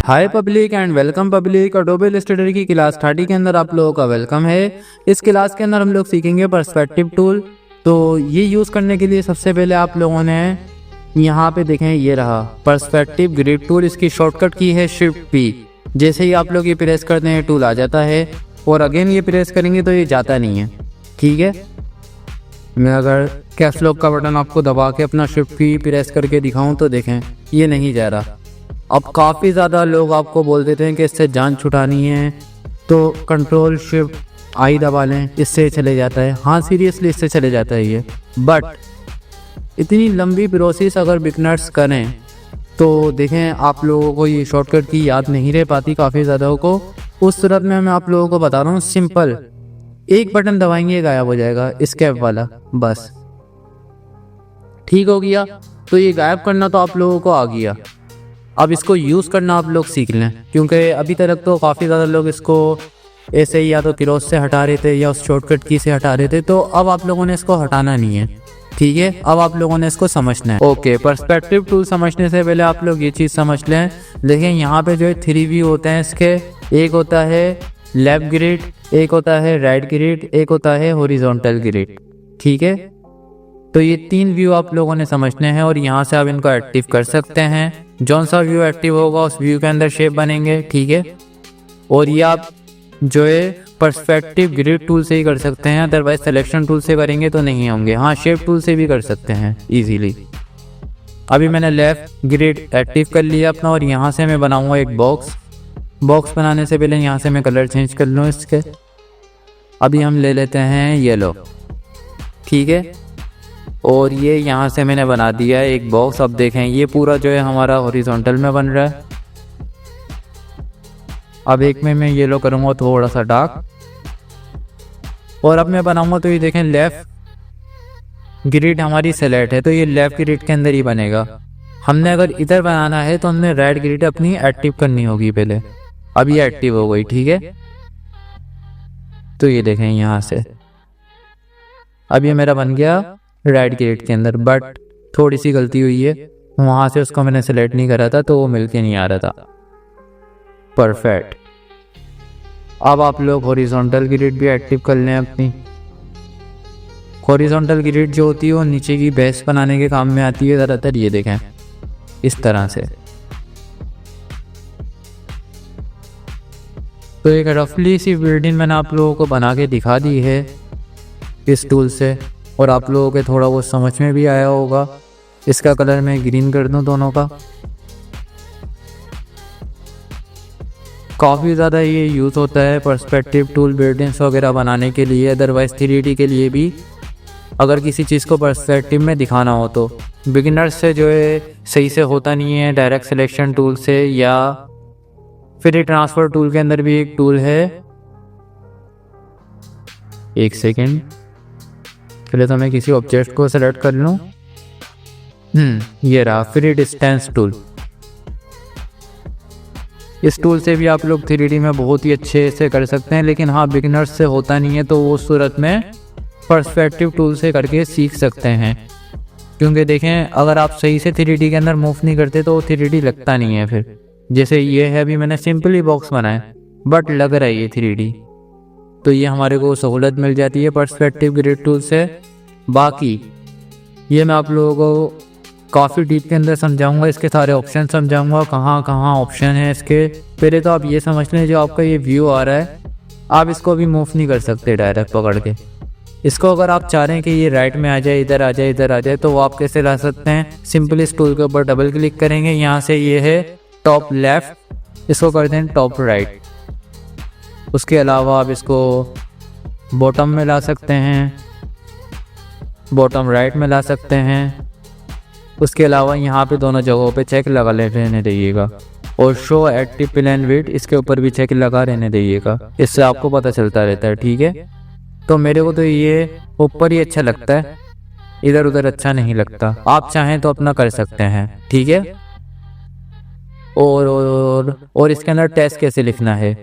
Hi public and welcome public. Adobe Illustrator की class 30 के अंदर आप लोगों का वेलकम है। इस क्लास के अंदर हम लोग सीखेंगे पर्सपेक्टिव टूल। तो ये यूज़ करने के लिए सबसे पहले आप लोगों ने यहाँ पे देखें, ये रहा पर्सपेक्टिव ग्रिड टूल। इसकी शॉर्टकट की है शिफ्ट पी। जैसे ही आप लोग ये प्रेस करते हैं टूल आ जाता है, और अगेन ये प्रेस करेंगे तो ये जाता नहीं है। ठीक है, मैं अगर कैप्स लॉक का बटन आपको दबा के अपना शिफ्ट पी प्रेस करके दिखाऊं तो देखें ये नहीं जा रहा। अब काफ़ी ज़्यादा लोग आपको बोल देते हैं कि इससे जान छुटानी है तो कंट्रोल शिफ्ट आई दबा लें, इससे चले जाता है। हाँ सीरियसली इससे चले जाता है ये। बट इतनी लंबी प्रोसेस अगर बिगनर्स करें तो देखें आप लोगों को ये शॉर्टकट की याद नहीं रह पाती काफ़ी ज़्यादा को। उस सूरत में मैं आप लोगों को बता रहा हूँ, सिंपल एक बटन दबाएंगे गायब हो जाएगा, एस्केप वाला, बस ठीक हो गया। तो ये गायब करना तो आप लोगों को आ गया। अब इसको यूज़ करना आप लोग सीख लें, क्योंकि अभी तक तो काफ़ी ज़्यादा लोग इसको ऐसे ही या तो क्रॉस से हटा रहे थे या उस शॉर्टकट की से हटा रहे थे। तो अब आप लोगों ने इसको हटाना नहीं है, ठीक है। अब आप लोगों ने इसको समझना है। ओके, पर्सपेक्टिव टूल समझने से पहले आप लोग ये चीज़ समझ लें। देखिए यहाँ पे जो है 3 व्यू होते हैं इसके। एक होता है लेफ्ट ग्रिड, एक होता है राइट ग्रिड, एक होता है हॉरिजॉन्टल ग्रिड। ठीक है, तो ये 3 व्यू आप लोगों ने समझने हैं और यहाँ से आप इनको एक्टिव कर सकते हैं। जौन सा व्यू एक्टिव होगा उस व्यू के अंदर शेप बनेंगे, ठीक है। और ये आप जो है पर्सपेक्टिव ग्रिड टूल से ही कर सकते हैं, अदरवाइज सिलेक्शन टूल से करेंगे तो नहीं होंगे। हाँ, शेप टूल से भी कर सकते हैं इजीली। अभी मैंने लेफ्ट ग्रिड एक्टिव कर लिया अपना, और यहाँ से मैं बनाऊँगा एक बॉक्स। बॉक्स बनाने से पहले यहाँ से मैं कलर चेंज कर लूँ इसके। अभी हम ले लेते हैं येलो, ठीक है। और ये यहाँ से मैंने बना दिया है एक बॉक्स। अब देखें ये पूरा जो है हमारा हॉरिजॉन्टल में बन रहा है। अब एक में मैं येलो करूँगा थोड़ा सा डार्क, और अब मैं बनाऊँगा तो ये देखें लेफ़्ट ग्रिड हमारी सेलेक्ट है, तो ये लेफ़्ट ग्रिड के अंदर ही बनेगा। हमने अगर इधर बनाना है तो हमने राइट ग्रिड अपनी एक्टिव करनी होगी पहले। अब ये एक्टिव हो गई, ठीक है। तो ये देखें यहाँ से अब ये मेरा बन गया राइट ग्रिड के अंदर। बट थोड़ी सी गलती हुई है, वहाँ से उसको मैंने सेलेक्ट नहीं करा था तो वो मिलके नहीं आ रहा था। परफेक्ट। अब आप लोग हॉरिजॉन्टल ग्रिड भी एक्टिव कर लें अपनी। हॉरिजॉन्टल ग्रिड जो होती है वो नीचे की बेस बनाने के काम में आती है ज़्यादातर। ये देखें इस तरह से। तो एक रफली सी बिल्डिंग मैंने आप लोगों को बना के दिखा दी है इस टूल से, और आप लोगों के थोड़ा वो समझ में भी आया होगा। इसका कलर मैं ग्रीन कर दूं दोनों का। काफ़ी ज़्यादा ये यूज़ होता है पर्सपेक्टिव टूल बिल्डिंग्स वगैरह बनाने के लिए, अदरवाइज 3D के लिए भी। अगर किसी चीज़ को पर्सपेक्टिव में दिखाना हो तो बिगिनर्स से जो है सही से होता नहीं है, डायरेक्ट सिलेक्शन टूल से, या फिर ट्रांसफर टूल के अंदर भी एक टूल है। एक सेकेंड, पहले तो मैं किसी ऑब्जेक्ट को सेलेक्ट कर लूँ। ये रहा फ्री डिस्टेंस टूल। इस टूल से भी आप लोग 3D में बहुत ही अच्छे से कर सकते हैं, लेकिन हाँ बिगिनर्स से होता नहीं है तो वो सूरत में पर्सपेक्टिव टूल से करके सीख सकते हैं। क्योंकि देखें अगर आप सही से 3D के अंदर मूव नहीं करते तो वो 3D लगता नहीं है। फिर जैसे ये है, अभी मैंने सिंपली बॉक्स बनाया बट लग रहा है ये 3D, तो ये हमारे को सहूलत मिल जाती है पर्सपेक्टिव ग्रिड टूल से। बाकी ये मैं आप लोगों को काफ़ी डीप के अंदर समझाऊंगा, इसके सारे ऑप्शन समझाऊंगा, कहाँ कहाँ ऑप्शन है इसके। पहले तो आप ये समझ लें, जो आपका ये व्यू आ रहा है आप इसको भी मूव नहीं कर सकते डायरेक्ट पकड़ के। इसको अगर आप चाह रहे हैं कि ये राइट में आ जाए, इधर आ जाए, इधर आ जाए, तो वो आप कैसे ला सकते हैं। सिंपली इस टूल के ऊपर डबल क्लिक करेंगे, यहाँ से ये है टॉप लेफ्ट, इसको कर दें टॉप राइट। उसके अलावा आप इसको बॉटम में ला सकते हैं, बॉटम राइट में ला सकते हैं। उसके अलावा यहाँ पे दोनों जगहों पे चेक लगा रहने दीजिएगा, और शो एक्टिव प्लेन विड्थ इसके ऊपर भी चेक लगा रहने दीजिएगा। इससे आपको पता चलता रहता है, ठीक है। तो मेरे को तो ये ऊपर ही अच्छा लगता है, इधर उधर अच्छा नहीं लगता। आप चाहें तो अपना कर सकते हैं, ठीक है। और इसके अंदर टेस्ट कैसे लिखना है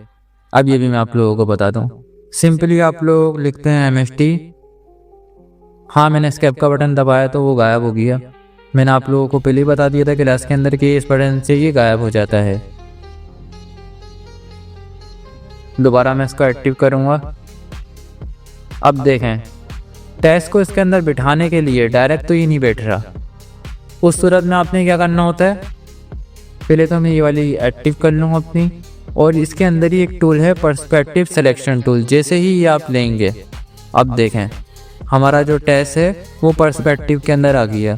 अब ये भी मैं आप लोगों को बता दूं। सिंपली आप लोग लिखते हैं MST। हाँ, मैंने एस्केप का बटन दबाया तो वो गायब हो गया। मैंने आप लोगों को पहले ही बता दिया था क्लास के अंदर कि इस बटन से ये गायब हो जाता है। दोबारा मैं इसको एक्टिव करूँगा। अब देखें, टेस्ट को इसके अंदर बिठाने के लिए डायरेक्ट तो ये नहीं बैठ रहा। उस सूरत में आपने क्या करना होता है, पहले तो मैं ये वाली एक्टिव कर लूँगा अपनी, और इसके अंदर ही एक टूल है पर्सपेक्टिव सिलेक्शन टूल। जैसे ही ये आप लेंगे, अब देखें हमारा जो टेस्ट है वो पर्सपेक्टिव के अंदर आ गया,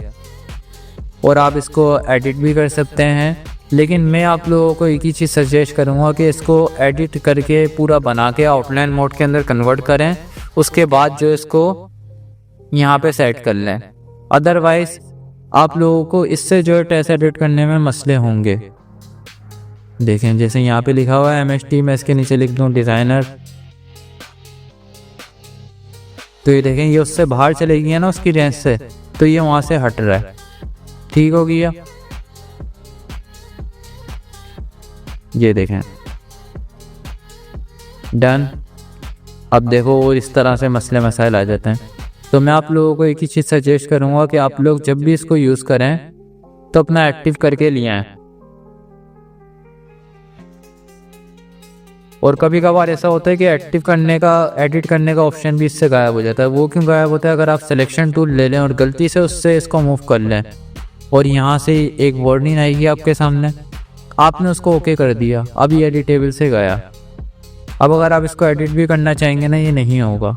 और आप इसको एडिट भी कर सकते हैं। लेकिन मैं आप लोगों को एक ही चीज़ सजेस्ट करूँगा कि इसको एडिट करके पूरा बना के आउटलाइन मोड के अंदर कन्वर्ट करें, उसके बाद जो इसको यहाँ पे सेट कर लें। अदरवाइज़ आप लोगों को इससे जो है टेस्ट एडिट करने में मसले होंगे। देखें जैसे यहाँ पे लिखा हुआ है MST, मैं इसके नीचे लिख दूँ डिज़ाइनर, तो ये देखें ये उससे बाहर चले गई है ना उसकी रेंज से, तो ये वहाँ से हट रहा है। ठीक हो गया, ये देखें डन। अब देखो और इस तरह से मसले मसाइल आ जाते हैं। तो मैं आप लोगों को एक ही चीज़ सजेस्ट करूँगा कि आप लोग जब भी इसको यूज़ करें तो अपना एक्टिव करके लिए आएँ। और कभी कभार ऐसा होता है कि एक्टिव करने का, एडिट करने का ऑप्शन भी इससे गायब हो जाता है। वो क्यों गायब होता है, अगर आप सिलेक्शन टूल ले लें और गलती से उससे इसको मूव कर लें और यहाँ से एक वार्निंग आएगी आपके सामने, आपने उसको ओके कर दिया, अब ये एडिटेबल से गया। अब अगर आप इसको एडिट भी करना चाहेंगे ना, ये नहीं होगा।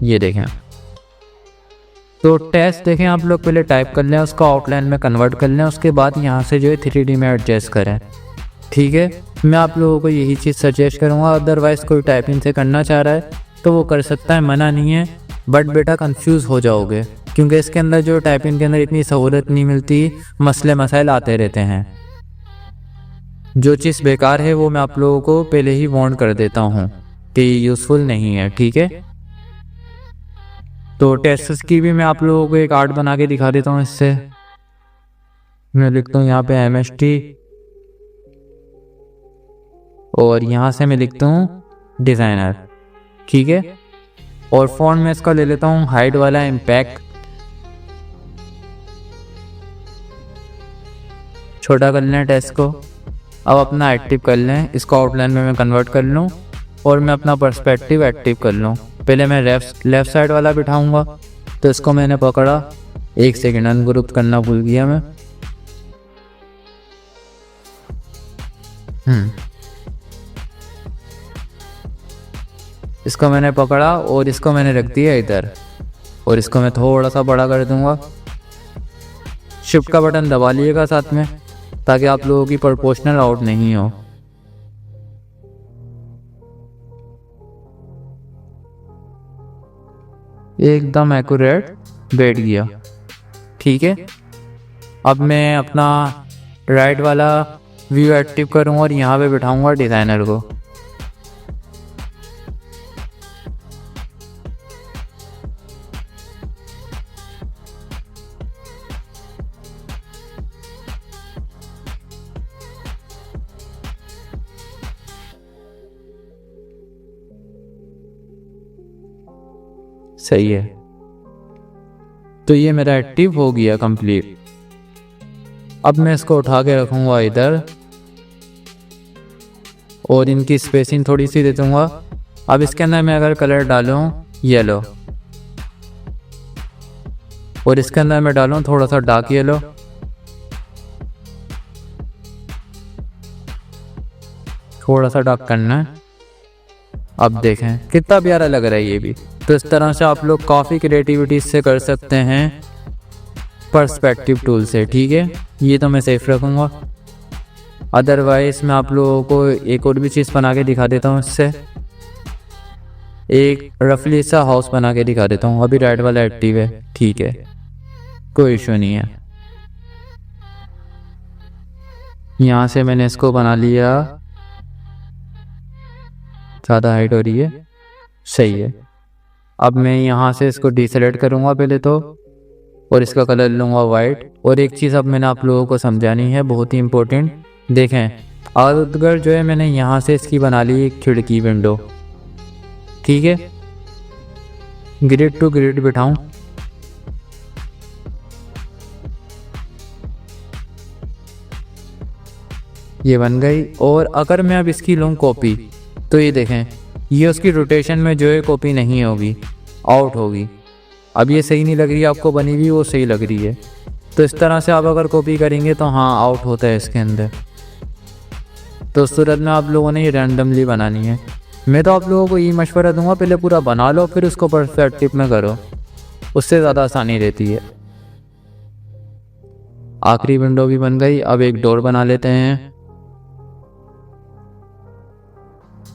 ये देखें, तो टेस्ट देखें आप लोग पहले टाइप कर लें, उसको आउटलाइन में कन्वर्ट कर लें, उसके बाद यहाँ से जो है 3D में एडजस्ट करें। ठीक है, मैं आप लोगों को यही चीज़ सजेस्ट करूँगा। अदरवाइज़ कोई टाइपिंग से करना चाह रहा है तो वो कर सकता है, मना नहीं है, बट बेटा कंफ्यूज हो जाओगे, क्योंकि इसके अंदर जो टाइपिंग के अंदर इतनी सहूलत नहीं मिलती, मसले मसाइल आते रहते हैं। जो चीज़ बेकार है वो मैं आप लोगों को पहले ही वार्न कर देता हूँ कि यूज़फुल नहीं है। ठीक है, तो टेक्स्ट की भी मैं आप लोगों को एक आर्ट बना के दिखा देता हूँ। इससे मैं लिखता हूँ यहाँ पे MST, और यहाँ से मैं लिखता हूँ डिज़ाइनर। ठीक है, और फॉन्ट में इसका ले लेता हूँ हाइट वाला इम्पैक्ट, छोटा कर लें टेक्स्ट को। अब अपना एक्टिव कर लें, इसको आउटलाइन में मैं कन्वर्ट कर लूँ और मैं अपना पर्सपेक्टिव एक्टिव कर लूँ। पहले मैं लेफ़्ट साइड वाला बिठाऊँगा, तो इसको मैंने पकड़ा, एक सेकेंड अनग्रुप करना भूल गया मैं। इसको मैंने पकड़ा और इसको मैंने रख दिया इधर, और इसको मैं थोड़ा सा बड़ा कर दूंगा। शिफ्ट का बटन दबा लिएगा साथ में, ताकि आप लोगों की प्रोपोर्शनल आउट नहीं हो। एकदम एक्यूरेट बैठ गया। ठीक है, अब मैं अपना राइट वाला व्यू एक्टिव करूँगा और यहाँ पे बिठाऊंगा डिज़ाइनर को। सही है, तो ये मेरा एक्टिव हो गया कंप्लीट। अब मैं इसको उठा के रखूँगा इधर और इनकी स्पेसिंग थोड़ी सी दे दूँगा। अब इसके अंदर मैं अगर कलर डालूँ येलो, और इसके अंदर मैं डालूँ थोड़ा सा डार्क येलो, थोड़ा सा डार्क करना है। अब देखें कितना प्यारा लग रहा है ये भी। तो इस तरह से आप लोग काफ़ी क्रिएटिविटी से कर सकते हैं पर्सपेक्टिव टूल से। ठीक है, ये तो मैं सेफ रखूँगा। अदरवाइज़ मैं आप लोगों को एक और भी चीज़ बना के दिखा देता हूँ। इससे एक रफली सा हाउस बना के दिखा देता हूँ। अभी राइट वाला एक्टिव है, ठीक है, कोई इशू नहीं है। यहाँ से मैंने इसको बना लिया, ज़्यादा हाइट हो रही है, सही है। अब मैं यहाँ से इसको डिसेलेक्ट करूँगा पहले तो, और इसका कलर लूँगा वाइट। और एक चीज़ अब मैंने आप लोगों को समझानी है, बहुत ही इम्पोर्टेंट। देखें अगर जो है मैंने यहाँ से इसकी बना ली एक खिड़की विंडो, ठीक है, ग्रिड टू ग्रिड बिठाऊँ, ये बन गई। और अगर मैं अब इसकी लूँ कॉपी, तो ये देखें, ये उसकी रोटेशन में जो है कॉपी नहीं होगी, आउट होगी। अब ये सही नहीं लग रही है आपको बनी हुई, वो सही लग रही है। तो इस तरह से आप अगर कॉपी करेंगे तो हाँ आउट होता है इसके अंदर। तो उस सूरत में आप लोगों ने ये रैंडमली बनानी है। मैं तो आप लोगों को ये मशवरा दूंगा, पहले पूरा बना लो फिर उसको पर्सपेक्टिव में करो, उससे ज़्यादा आसानी रहती है। आखिरी विंडो भी बन गई। अब एक डोर बना लेते हैं।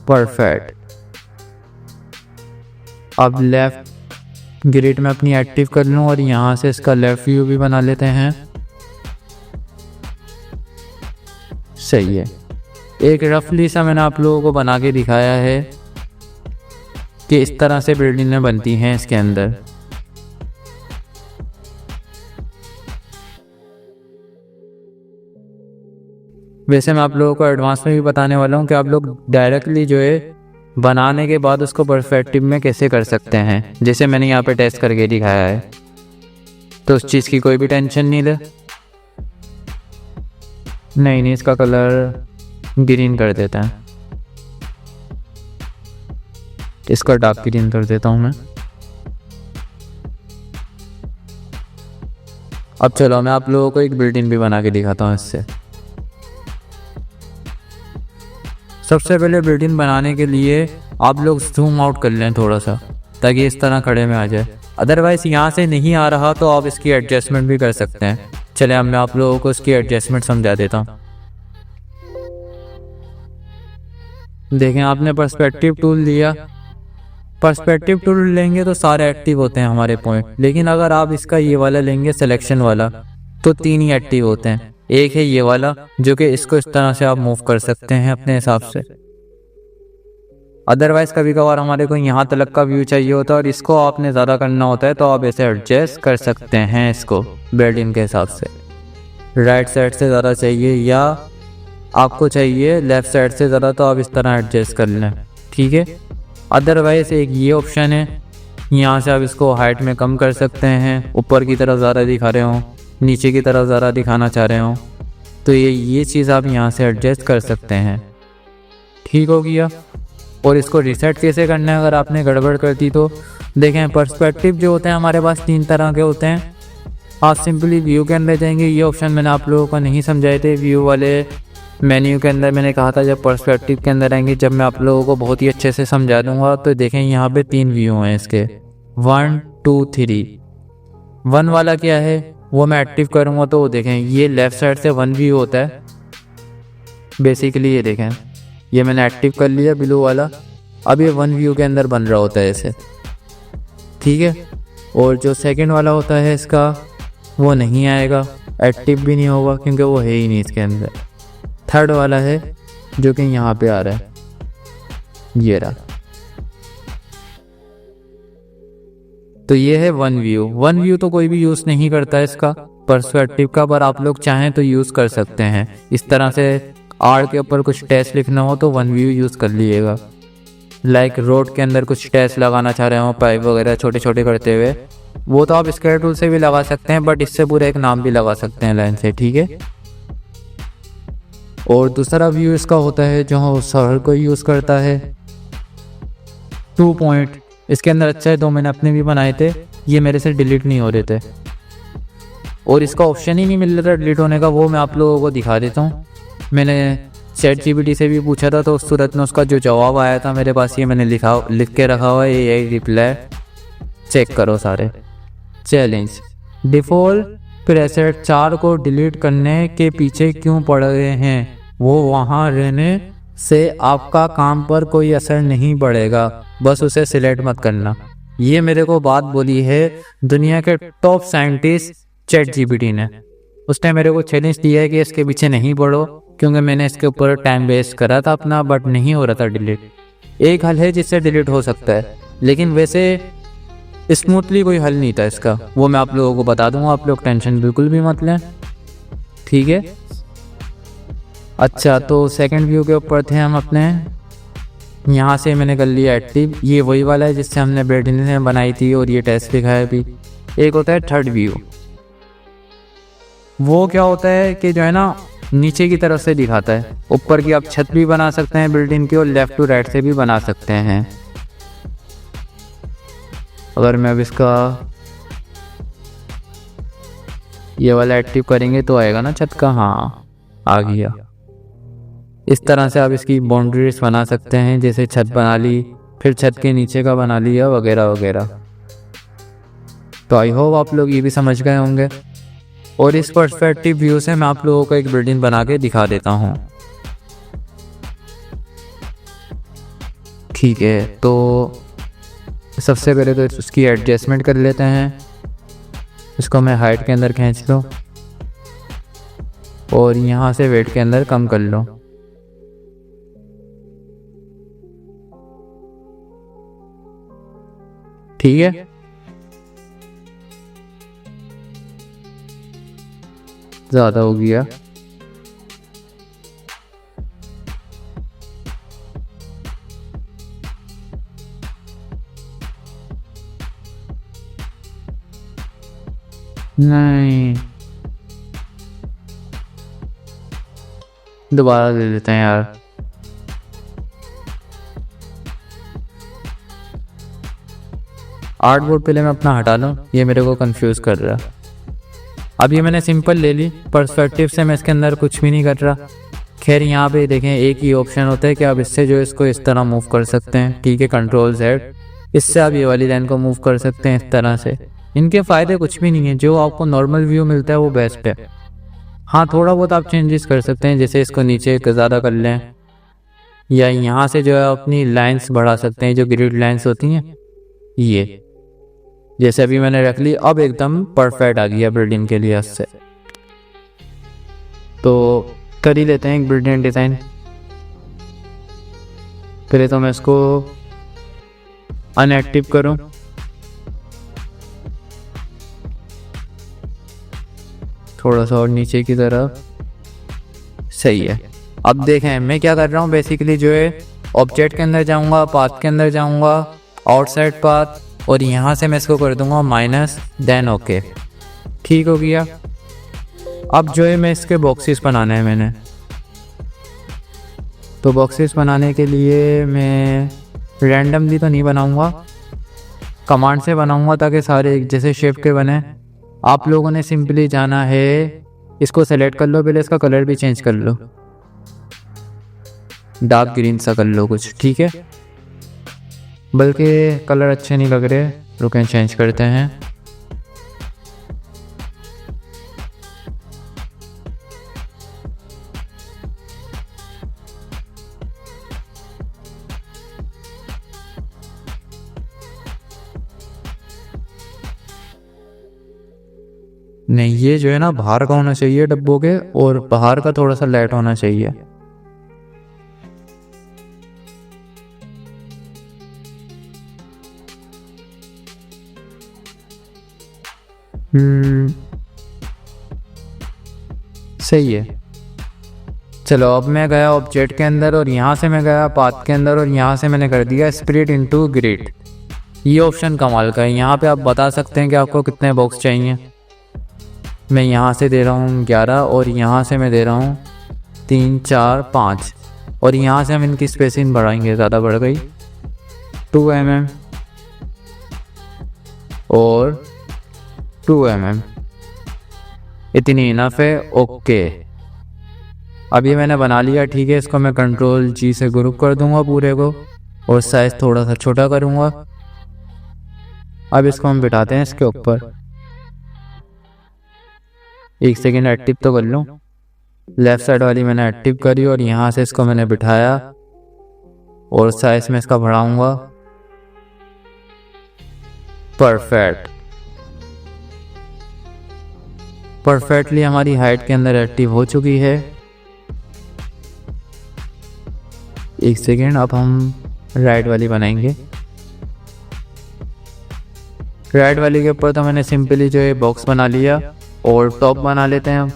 परफेक्ट। अब लेफ्ट ग्रिड में अपनी एक्टिव कर लूँ और यहाँ से इसका लेफ्ट व्यू भी बना लेते हैं। सही है। एक रफली सा मैंने आप लोगों को बना के दिखाया है कि इस तरह से बिल्डिंगें बनती हैं इसके अंदर। वैसे मैं आप लोगों को एडवांस में भी बताने वाला हूँ कि आप लोग डायरेक्टली जो है बनाने के बाद उसको पर्सपेक्टिव में कैसे कर सकते हैं, जैसे मैंने यहाँ पे टेस्ट करके दिखाया है। तो उस चीज़ की कोई भी टेंशन नहीं ले। नहीं, इसका कलर ग्रीन कर देते हैं, इसका डार्क ग्रीन कर देता हूँ मैं। अब चलो मैं आप लोगों को एक बिल्डिंग भी बना के दिखाता हूँ इससे। सबसे पहले बिल्डिंग बनाने के लिए आप लोग जूम आउट कर लें थोड़ा सा, ताकि इस तरह खड़े में आ जाए। अदरवाइज़ यहाँ से नहीं आ रहा तो आप इसकी एडजस्टमेंट भी कर सकते हैं। चले अब मैं आप लोगों को इसकी एडजस्टमेंट समझा देता हूँ। देखें, आपने पर्सपेक्टिव टूल लिया। पर्सपेक्टिव टूल लेंगे तो सारे एक्टिव होते हैं हमारे पॉइंट, लेकिन अगर आप इसका ये वाला लेंगे सिलेक्शन वाला तो 3 ही एक्टिव होते हैं। एक है ये वाला जो कि इसको इस तरह से आप मूव कर सकते हैं अपने हिसाब से। अदरवाइज कभी कभार हमारे को यहाँ तक का व्यू चाहिए होता है और इसको आपने ज़्यादा करना होता है तो आप ऐसे एडजस्ट कर सकते हैं इसको बिल्डिंग के हिसाब से। राइट साइड से ज़्यादा चाहिए या आपको चाहिए लेफ़्ट साइड से ज़्यादा तो आप इस तरह एडजस्ट कर लें, ठीक है। अदरवाइज एक ये ऑप्शन है, यहाँ से आप इसको हाइट में कम कर सकते हैं, ऊपर की तरफ ज़्यादा दिखा रहे हो, नीचे की तरफ ज़्यादा दिखाना चाह रहे हो, तो ये चीज़ आप यहाँ से एडजस्ट कर सकते हैं। ठीक हो गया। और इसको रीसेट कैसे करना है अगर आपने गड़बड़ कर दी तो। देखें, पर्सपेक्टिव जो होते हैं हमारे पास 3 तरह के होते हैं। आप सिंपली व्यू के अंदर जाएंगे, ये ऑप्शन मैंने आप लोगों को नहीं समझाए थे। व्यू वाले मेन्यू के अंदर मैंने कहा था जब पर्सपेक्टिव के अंदर आएंगे, जब मैं आप लोगों को बहुत ही अच्छे से समझा दूंगा। तो देखें यहाँ पे 3 व्यू हैं इसके, 1 2 3। 1 वाला क्या है वो मैं एक्टिव करूँगा तो देखें ये लेफ़्ट साइड से 1 व्यू होता है बेसिकली। ये देखें, ये मैंने एक्टिव कर लिया ब्लू वाला। अब ये 1 व्यू के अंदर बन रहा होता है ऐसे, ठीक है। और जो सेकंड वाला होता है इसका वो नहीं आएगा, एक्टिव भी नहीं होगा क्योंकि वो है ही नहीं इसके अंदर। थर्ड वाला है जो कि यहाँ पे आ रहा है, ये रहा। तो ये है 1 व्यू। 1 व्यू तो कोई भी यूज़ नहीं करता है इसका पर्सपेक्टिव का, पर आप लोग चाहें तो यूज़ कर सकते हैं। इस तरह से आर के ऊपर कुछ टेक्स्ट लिखना हो तो 1 व्यू यूज़ कर लीजिएगा। लाइक रोड के अंदर कुछ टेक्स्ट लगाना चाह रहे हो, पाइप वगैरह छोटे छोटे करते हुए, वो तो आप स्क्वायर टूल से भी लगा सकते हैं, बट इससे पूरा एक नाम भी लगा सकते हैं लाइन से, ठीक है। और दूसरा व्यू इसका होता है जो हर कोई यूज़ करता है, 2 पॉइंट। इसके अंदर अच्छा है, 2 मैंने अपने भी बनाए थे, ये मेरे से डिलीट नहीं हो रहे थे और इसका ऑप्शन ही नहीं मिल रहा था डिलीट होने का। वो मैं आप लोगों को दिखा देता हूँ। मैंने ChatGPT से भी पूछा था तो उस सूरत में उसका जो जवाब आया था मेरे पास, ये मैंने लिख के रखा हुआ है, ये रिप्लाई चेक करो सारे। चैलेंज, डिफ़ॉल्ट प्रेसेट 4 को डिलीट करने के पीछे क्यों पड़ रहे हैं? वो वहाँ रहने से आपका काम पर कोई असर नहीं पड़ेगा, बस उसे सिलेक्ट मत करना। ये मेरे को बात बोली है दुनिया के टॉप साइंटिस्ट ChatGPT ने। उसने मेरे को चैलेंज दिया है कि इसके पीछे नहीं पड़ो, क्योंकि मैंने इसके ऊपर टाइम वेस्ट करा था अपना, बट नहीं हो रहा था डिलीट। एक हल है जिससे डिलीट हो सकता है, लेकिन वैसे स्मूथली कोई हल नहीं था इसका, वो मैं आप लोगों को बता दूंगा। आप लोग टेंशन बिल्कुल भी मत लें, ठीक है। अच्छा, तो सेकंड व्यू के ऊपर थे हम अपने, यहाँ से मैंने कर लिया एक्टिव। ये वही वाला है जिससे हमने बिल्डिंग बनाई थी और ये टेस्ट लिखा है अभी। एक होता है थर्ड व्यू। वो क्या होता है कि जो है ना नीचे की तरफ से दिखाता है। ऊपर की आप छत भी बना सकते हैं बिल्डिंग की, और लेफ़्ट टू राइट से भी बना सकते हैं। अगर मैं अब इसका ये वाला एक्टिव करेंगे तो आएगा ना छत का, हाँ आ गया। इस तरह से आप इसकी बाउंड्रीज बना सकते हैं, जैसे छत बना ली, फिर छत के नीचे का बना लिया, वगैरह वगैरह। तो आई होप आप लोग ये भी समझ गए होंगे। और इस पर्सपेक्टिव व्यू से मैं आप लोगों को एक बिल्डिंग बना के दिखा देता हूँ। ठीक है, तो सबसे पहले तो उसकी एडजस्टमेंट कर लेते हैं। इसको मैं हाइट के अंदर खींच लो और यहाँ से वेट के अंदर कम कर लो। ठीक है, ज़्यादा हो गया। नहीं, दोबारा दे देते हैं यार। आर्टबोर्ड पहले मैं अपना हटा लूँ, ये मेरे को कंफ्यूज कर रहा है। अब ये मैंने सिंपल ले ली, पर्सपेक्टिव से मैं इसके अंदर कुछ भी नहीं कर रहा। खैर यहाँ पे देखें एक ही ऑप्शन होता है कि आप इससे जो इसको इस तरह मूव कर सकते हैं। ठीक है, कंट्रोल Z, इससे आप ये वाली लाइन को मूव कर सकते हैं इस तरह से। इनके फ़ायदे कुछ भी नहीं है, जो आपको नॉर्मल व्यू मिलता है वो बेस्ट है। हाँ, थोड़ा बहुत आप चेंजेस कर सकते हैं, जैसे इसको नीचे ज़्यादा कर लें, या यहाँ से जो है अपनी लाइंस बढ़ा सकते हैं, जो ग्रिड लाइंस होती हैं ये, जैसे अभी मैंने रख ली। अब एकदम परफेक्ट आ गया बिल्डिंग के लिए इससे। तो कर ही लेते हैं एक बिल्डिंग डिज़ाइन। पहले तो मैं इसको अनएक्टिव करूं, थोड़ा सा और नीचे की तरफ। सही है। अब देखें मैं क्या कर रहा हूँ, बेसिकली जो है ऑब्जेक्ट के अंदर जाऊँगा, पाथ के अंदर जाऊँगा, आउटसाइड पाथ, और यहाँ से मैं इसको कर दूँगा माइनस, देन ओके। ठीक हो गया। अब जो है मैं इसके बॉक्सेस बनाने हैं मैंने। तो बॉक्सेस बनाने के लिए मैं रैंडमली तो नहीं बनाऊँगा, कमांड से बनाऊँगा ताकि सारे एक जैसे शेप के बने। आप लोगों ने सिंपली जाना है, इसको सेलेक्ट कर लो, पहले इसका कलर भी चेंज कर लो, डार्क ग्रीन सा कर लो कुछ। ठीक है, बल्कि कलर अच्छे नहीं लग रहे, रुकें चेंज करते हैं। नहीं, ये जो है ना बाहर का होना चाहिए डब्बों के, और बाहर का थोड़ा सा लाइट होना चाहिए। सही है। चलो अब मैं गया ऑब्जेक्ट के अंदर, और यहाँ से मैं गया पाथ के अंदर, और यहाँ से मैंने कर दिया स्प्लिट इनटू ग्रिड। ये ऑप्शन कमाल का है। यहाँ पे आप बता सकते हैं कि आपको कितने बॉक्स चाहिए। मैं यहाँ से दे रहा हूँ 11, और यहाँ से मैं दे रहा हूँ 3, 4, 5, और यहाँ से हम इनकी स्पेसिंग बढ़ाएंगे, ज़्यादा बढ़ गई, 2 mm और 2 mm, इतनी इनफ है। ओके, अब ये मैंने बना लिया। ठीक है, इसको मैं कंट्रोल G से ग्रुप कर दूंगा पूरे को, और साइज थोड़ा सा छोटा करूंगा। अब इसको हम बिठाते हैं इसके ऊपर। एक सेकेंड एक्टिव तो कर लूँ। लेफ़्ट साइड वाली मैंने एक्टिव करी, और यहाँ से इसको मैंने बिठाया, और साइज में इसका बढ़ाऊंगा। परफेक्ट, परफेक्टली हमारी हाइट के अंदर एक्टिव हो चुकी है। एक सेकेंड, अब हम राइट वाली बनाएंगे। राइट वाली के ऊपर तो मैंने सिंपली जो है बॉक्स बना लिया, और टॉप बना लेते हैं हम।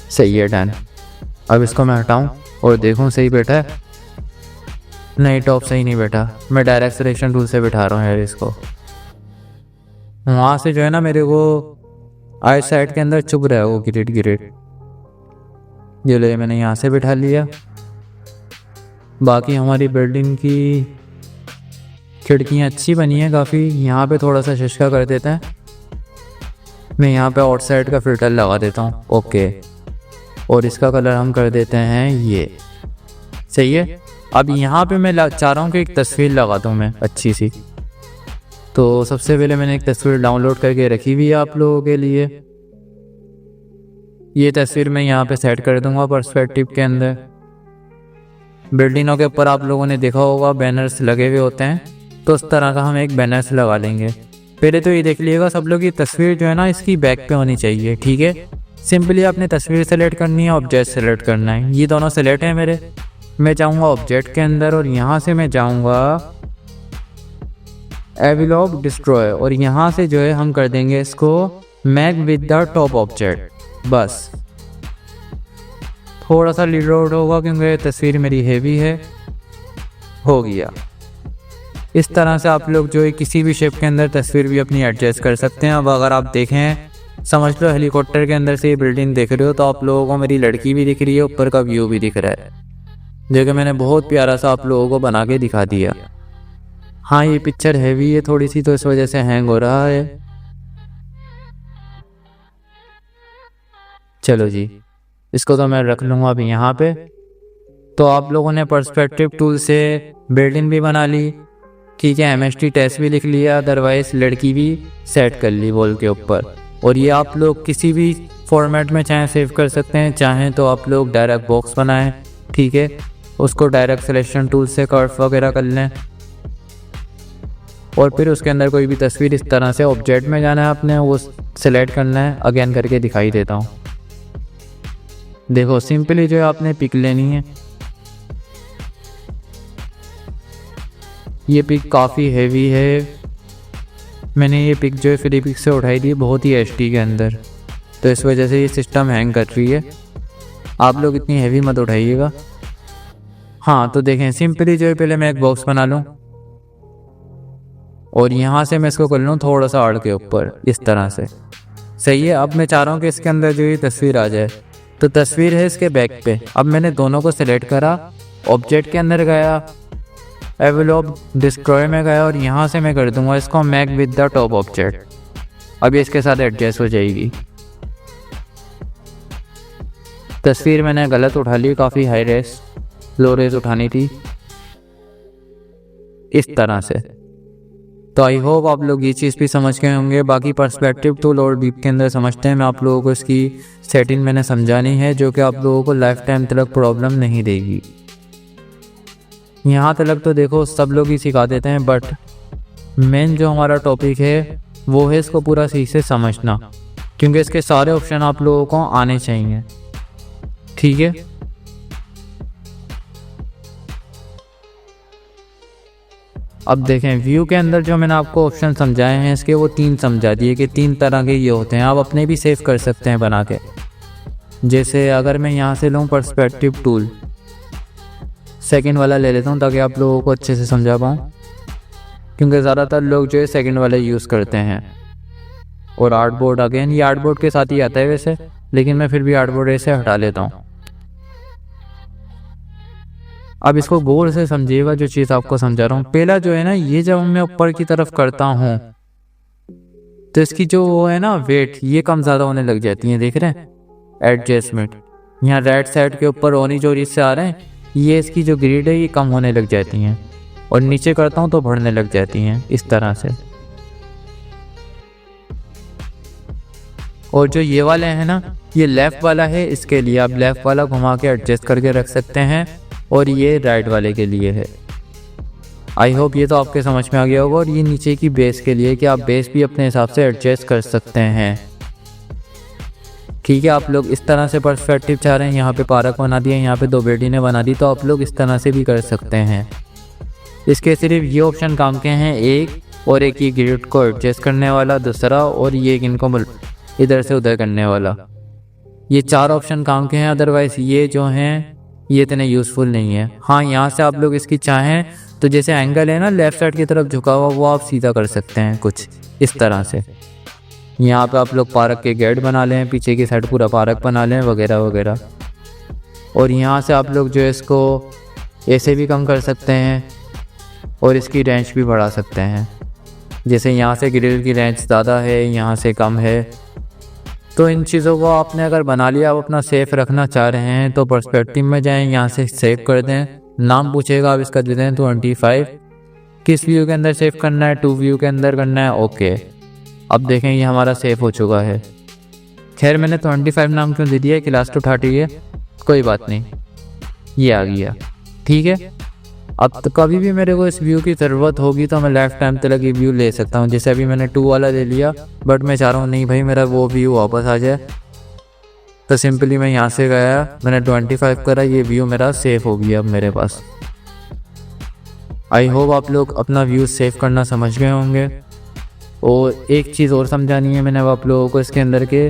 सही है, डन। अब इसको मैं हटाऊं और देखूं सही बैठा है। नहीं, टॉप सही नहीं बैठा। मैं डायरेक्ट सिलेक्शन टूल से बिठा रहा हूँ यार इसको। वहाँ से जो है ना मेरे को आई साइड के अंदर चुभ रहा है वो ग्रिड। ये ले मैंने यहाँ से बिठा लिया। बाकी हमारी बिल्डिंग की खिड़कियाँ अच्छी बनी हैं काफ़ी। यहाँ पे थोड़ा सा शिशका कर देते हैं। मैं यहाँ पे आउटसाइड का फिल्टर लगा देता हूँ। ओके, और इसका कलर हम कर देते हैं ये। सही है। अब यहाँ पे मैं चाह रहा हूँ कि एक तस्वीर लगा दूँ मैं अच्छी सी। तो सबसे पहले मैंने एक तस्वीर डाउनलोड करके रखी हुई है आप लोगों के लिए। ये तस्वीर मैं यहाँ पे सेट कर दूंगा पर्सपेक्टिव के अंदर। बिल्डिंगों के ऊपर आप लोगों ने देखा होगा बैनर्स लगे हुए होते हैं, तो उस तरह का हम एक बैनर्स लगा लेंगे। पहले तो ये देख लीजिएगा सब लोग, ये तस्वीर जो है ना इसकी बैक पे होनी चाहिए। ठीक है, सिंपली आपने तस्वीर सेलेक्ट करनी है, ऑब्जेक्ट सेलेक्ट करना है। ये दोनों सेलेक्ट हैं मेरे। मैं जाऊँगा ऑब्जेक्ट के अंदर और यहाँ से मैं जाऊँगा एवलॉग डिस्ट्रॉय, और यहाँ से जो है हम कर देंगे इसको make with the top object. बस थोड़ा सा रीलोड होगा क्योंकि तस्वीर मेरी हेवी है। हो गया। इस तरह से आप लोग जो है किसी भी शेप के अंदर तस्वीर भी अपनी एडजस्ट कर सकते हैं। अब अगर आप देखें, समझ लो हेलीकॉप्टर के अंदर से ये बिल्डिंग देख रहे हो, तो आप लोगों को मेरी लड़की भी दिख रही है, ऊपर का व्यू भी दिख रहा है। देखो मैंने बहुत प्यारा सा आप लोगों को बना के दिखा दिया। हाँ, ये पिक्चर हैवी है थोड़ी सी, तो इस वजह से हैंग हो रहा है। चलो जी, इसको तो मैं रख लूँगा अभी यहाँ पे। तो आप लोगों ने पर्सपेक्टिव टूल से बिल्डिंग भी बना ली, ठीक है, MST टेस्ट भी लिख लिया, अदरवाइज लड़की भी सेट कर ली वॉल के ऊपर। और ये आप लोग किसी भी फॉर्मेट में चाहे सेव कर सकते हैं, चाहें तो आप लोग डायरेक्ट बॉक्स बनाएं, ठीक है, उसको डायरेक्ट सिलेक्शन टूल से कर्व वगैरह कर लें, और फिर उसके अंदर कोई भी तस्वीर इस तरह से ऑब्जेक्ट में जाना है आपने, वो सिलेक्ट करना है। अगेन करके दिखाई देता हूँ। देखो सिंपली जो है आपने पिक लेनी है। ये पिक काफ़ी हैवी है। मैंने ये पिक जो है फ्री पिक से उठाई थी, बहुत ही HD के अंदर, तो इस वजह से ये सिस्टम हैंग कर रही है। आप लोग इतनी हैवी मत उठाइएगा। हाँ, तो देखें सिंपली जो है पहले मैं एक बॉक्स बना लूँ और यहाँ से मैं इसको कर लूँ थोड़ा सा आड़ के ऊपर इस तरह से। सही है। अब मैं चाह रहा हूँ कि इसके अंदर जो ये तस्वीर आ जाए, तो तस्वीर है इसके बैक पे। अब मैंने दोनों को सिलेक्ट करा, ऑब्जेक्ट के अंदर गया, एवलॉग डिस्ट्रॉय में गया, और यहाँ से मैं कर दूंगा इसको make with the top object. अब ये इसके साथ एडजस्ट हो जाएगी। तस्वीर मैंने गलत उठा ली, काफ़ी हाई रेस लो रेस उठानी थी इस तरह से। तो आई होप आप लोग ये चीज़ भी समझ गए होंगे। बाकी पर्सपेक्टिव टूल और बीप के अंदर समझते हैं, मैं आप लोगों को इसकी सेटिंग मैंने समझानी है, जो कि आप लोगों को लाइफ टाइम तक प्रॉब्लम नहीं देगी। यहाँ तक तो देखो सब लोग ही सिखा देते हैं, बट मेन जो हमारा टॉपिक है वो है इसको पूरा सही से समझना, क्योंकि इसके सारे ऑप्शन आप लोगों को आने चाहिए। ठीक है। अब देखें व्यू के अंदर जो मैंने आपको ऑप्शन समझाए हैं इसके, वो 3 समझा दिए कि 3 तरह के ये होते हैं। आप अपने भी सेव कर सकते हैं बना के। जैसे अगर मैं यहाँ से लूँ पर्सपेक्टिव टूल, सेकंड वाला ले लेता हूँ ताकि आप लोगों को अच्छे से समझा पाऊँ, क्योंकि ज़्यादातर लोग जो है सेकंड वाला यूज़ करते हैं। और आर्टबोर्ड, अगेन ये आर्टबोर्ड के साथ ही आता है वैसे, लेकिन मैं फिर भी आर्टबोर्ड ऐसे हटा लेता हूँ। अब इसको गौर से समझिएगा जो चीज़ आपको समझा रहा हूँ। पहला जो है ना, ये जब मैं ऊपर की तरफ करता हूँ तो इसकी जो वो है ना वेट, ये कम ज़्यादा होने लग जाती है। देख रहे हैं एडजस्टमेंट, यहाँ राइट साइड के ऊपर ऑरेंज और इससे आ रहे हैं, ये इसकी जो ग्रिड है ये कम होने लग जाती हैं, और नीचे करता हूँ तो बढ़ने लग जाती हैं इस तरह से। और जो ये वाले हैं ना, ये लेफ़्ट वाला है, इसके लिए आप लेफ़्ट वाला घुमा के एडजस्ट करके रख सकते हैं, और ये राइट वाले के लिए है। आई होप ये तो आपके समझ में आ गया होगा। और ये नीचे की बेस के लिए कि आप बेस भी अपने हिसाब से एडजस्ट कर सकते हैं। ठीक है, आप लोग इस तरह से पर्सपेक्टिव चाह रहे हैं, यहाँ पे पार्क बना दिया, यहाँ पे 2 बिल्डिंगें बना दी, तो आप लोग इस तरह से भी कर सकते हैं। इसके सिर्फ ये ऑप्शन काम के हैं, एक और एक ये ग्रिड को एडजस्ट करने वाला, दूसरा और ये इनको इधर से उधर करने वाला। ये 4 ऑप्शन काम के हैं। अदरवाइज ये जो हैं ये इतने यूज़फुल नहीं है। हाँ, यहाँ से आप लोग इसकी चाहें तो जैसे एंगल है ना लेफ़्ट साइड की तरफ झुका हुआ, वो आप सीधा कर सकते हैं कुछ इस तरह से। यहाँ पे आप लोग पार्क के गेट बना लें, पीछे की साइड पूरा पार्क बना लें वगैरह वगैरह। और यहाँ से आप लोग जो है इसको ऐसे भी कम कर सकते हैं और इसकी रेंज भी बढ़ा सकते हैं। जैसे यहाँ से ग्रिल की रेंज ज़्यादा है, यहाँ से कम है। तो इन चीज़ों को आपने अगर बना लिया, आप अपना सेफ़ रखना चाह रहे हैं तो पर्सपेक्टिव में जाएं, यहाँ से सेव कर दें। नाम पूछेगा, आप इसका दे दें 25। किस व्यू के अंदर सेव करना है, 2 व्यू के अंदर करना है, ओके। अब देखें ये हमारा सेव हो चुका है। खैर मैंने 25 नाम क्यों दे दिया, क्लास टू 30 है, कोई बात नहीं, ये आ गया, ठीक है। अब तो कभी भी मेरे को इस व्यू की ज़रूरत होगी तो मैं लाइफ टाइम तक ये व्यू ले सकता हूँ। जैसे अभी मैंने 2 वाला ले लिया, बट मैं चाह रहा हूँ नहीं भाई मेरा वो व्यू वापस आ जाए, तो सिंपली मैं यहाँ से गया, मैंने 25 करा, ये व्यू मेरा सेव हो गया अब मेरे पास। आई होप आप लोग अपना व्यू सेव करना समझ गए होंगे। और एक चीज़ और समझानी है मैंने अब आप लोगों को, इसके अंदर के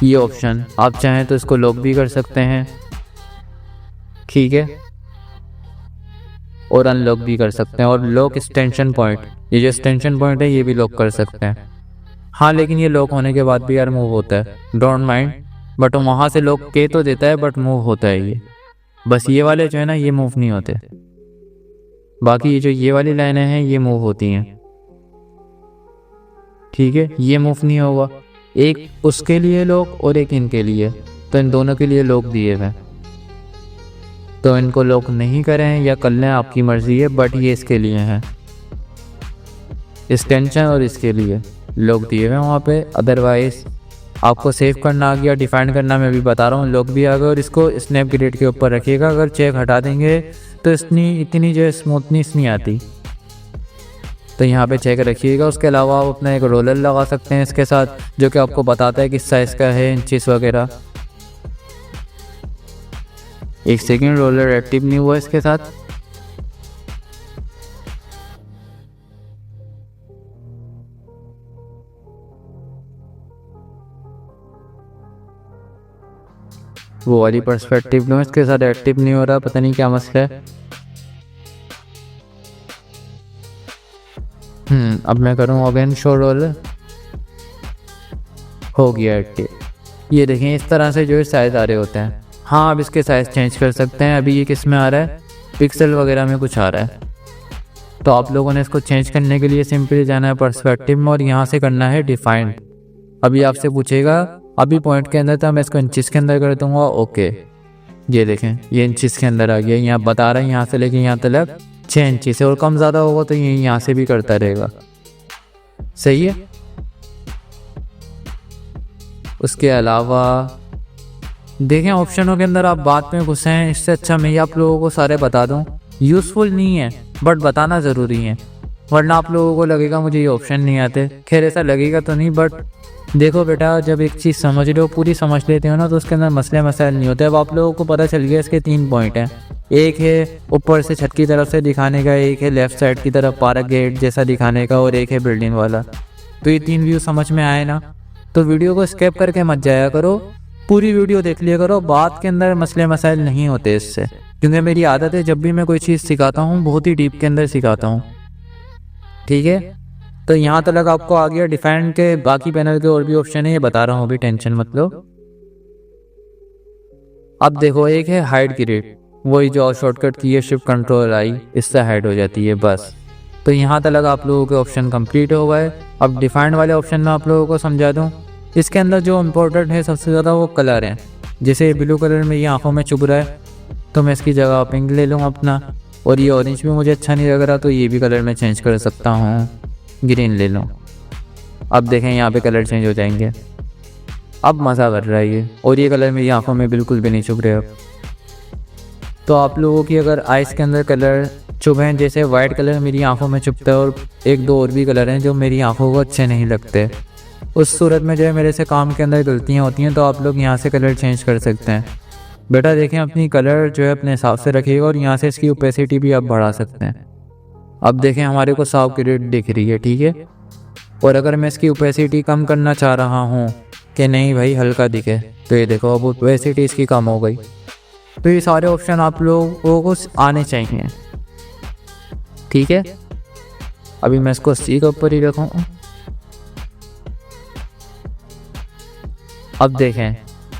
ये ऑप्शन आप चाहें तो इसको लॉक भी कर सकते हैं, ठीक है, और अनलॉक भी कर सकते हैं। और लॉक एक्सटेंशन पॉइंट, ये जो एक्सटेंशन पॉइंट है ये भी लॉक कर सकते हैं। हाँ, लेकिन ये लॉक होने के बाद भी यार मूव होता है, डोंट माइंड, बट वहाँ से लॉक के तो देता है बट मूव होता है ये। बस ये वाले जो है ना ये मूव नहीं होते, बाकी ये जो ये वाली लाइनें हैं ये मूव होती हैं, ठीक है। ये मूव नहीं होगा, एक उसके लिए लॉक और एक इनके लिए, तो इन दोनों के लिए लॉक दिए हुए, तो इनको लॉक नहीं करें या कर लें, आपकी मर्ज़ी है, बट ये इसके लिए हैं, एक्सटेंशन और इसके लिए लॉक दिए हुए वहाँ पे। अदरवाइज़ आपको सेव करना आ गया, डिफाइन करना मैं भी बता रहा हूँ, लॉक भी आ गया। और इसको स्नैप ग्रिड के ऊपर रखिएगा, अगर चेक हटा देंगे तो इतनी जो है स्मूथनेस नहीं आती, तो यहाँ पे चेक रखिएगा। उसके अलावा आप अपना एक रोलर लगा सकते हैं इसके साथ, जो कि आपको बताता है किस साइज़ का है, इंचेस वगैरह। एक सेकेंड, रोलर एक्टिव नहीं हुआ इसके साथ, वो वाली पर्सपेक्टिव लो, इसके साथ एक्टिव नहीं हो रहा, पता नहीं क्या मसला है। अब मैं करूँ अगेन शो रोलर, हो गया एक्टिव। ये देखें इस तरह से जो है साइज आ रहे होते हैं। हाँ, अब इसके साइज़ चेंज कर सकते हैं। अभी ये किस में आ रहा है, पिक्सल वगैरह में कुछ आ रहा है, तो आप लोगों ने इसको चेंज करने के लिए सिंपली जाना है पर्सपेक्टिव में और यहाँ से करना है डिफाइंड। अभी आपसे पूछेगा, अभी पॉइंट के अंदर था, मैं इसको इंचेस के अंदर कर दूँगा, ओके। ये देखें ये इंचेस के अंदर आ गया, यहाँ बता रहा है यहाँ से लेके यहाँ तक 6 इंची से, और कम ज़्यादा होगा तो ये यहाँ से भी करता रहेगा, सही है। उसके अलावा देखें ऑप्शनों के अंदर आप बात में घुसे हैं, इससे अच्छा मैं ही आप लोगों को सारे बता दूं। यूज़फुल नहीं है बट बताना ज़रूरी है, वरना आप लोगों को लगेगा मुझे ये ऑप्शन नहीं आते। खैर ऐसा लगेगा तो नहीं, बट देखो बेटा, जब एक चीज़ समझ रहे हो, पूरी समझ लेते हो ना, तो उसके अंदर मसले मसाइल नहीं होते। अब आप लोगों को पता चल गया इसके 3 पॉइंट हैं, एक है ऊपर से छत की तरफ से दिखाने का, एक है लेफ़्ट साइड की तरफ पार्क गेट जैसा दिखाने का, और एक है बिल्डिंग वाला। तो ये 3 व्यू समझ में आए ना, तो वीडियो को स्किप करके मत जाया करो, पूरी वीडियो देख लिया करो। बात के अंदर मसले मसाइल नहीं होते इससे, क्योंकि मेरी आदत है जब भी मैं कोई चीज़ सिखाता हूँ बहुत ही डीप के अंदर सिखाता हूँ, ठीक है। तो यहाँ तक आपको आ गया डिफाइन के, बाकी पैनल के और भी ऑप्शन है, ये बता रहा हूँ अभी, टेंशन मत लो। अब देखो एक है हाइड ग्रिड, वही जो शॉर्टकट की है शिफ्ट कंट्रोल आई, इससे हाइड हो जाती है बस। तो यहाँ तक आप लोगों के ऑप्शन कंप्लीट हो गए। अब डिफाइंड वाले ऑप्शन में आप लोगों को समझा दूँ, इसके अंदर जो इम्पोर्टेंट है सबसे ज़्यादा वो कलर हैं। जैसे ब्लू कलर में ये आँखों में चुभ रहा है, तो मैं इसकी जगह पिंक ले लूँ अपना, और ये ऑरेंज भी मुझे अच्छा नहीं लग रहा तो ये भी कलर मैं चेंज कर सकता हूँ, ग्रीन ले लूँ। अब देखें यहाँ पे कलर चेंज हो जाएंगे, अब मज़ा कर रहा है ये, और ये कलर मेरी आँखों में बिल्कुल भी नहीं चुभ रहे अब। तो आप लोगों की अगर आइज़ के अंदर कलर चुभें, जैसे वाइट कलर मेरी आँखों में चुभता है और 1-2 और भी कलर हैं जो मेरी आँखों को अच्छे नहीं लगते, उस सूरत में जो है मेरे से काम के अंदर गलतियाँ होती हैं, तो आप लोग यहाँ से कलर चेंज कर सकते हैं। बेटा देखें अपनी कलर जो है अपने हिसाब से रखिएगा, और यहाँ से इसकी ओपेसिटी भी आप बढ़ा सकते हैं। अब देखें हमारे को साफ ग्रेड दिख रही है, ठीक है। और अगर मैं इसकी ओपेसिटी कम करना चाह रहा हूँ कि नहीं भाई हल्का दिखे, तो ये देखो अब ओपेसिटी इसकी कम हो गई, तो ये सारे ऑप्शन आप लोगों को आने चाहिए, ठीक है। अभी मैं इसको 80 के ऊपर ही रखूँ। अब देखें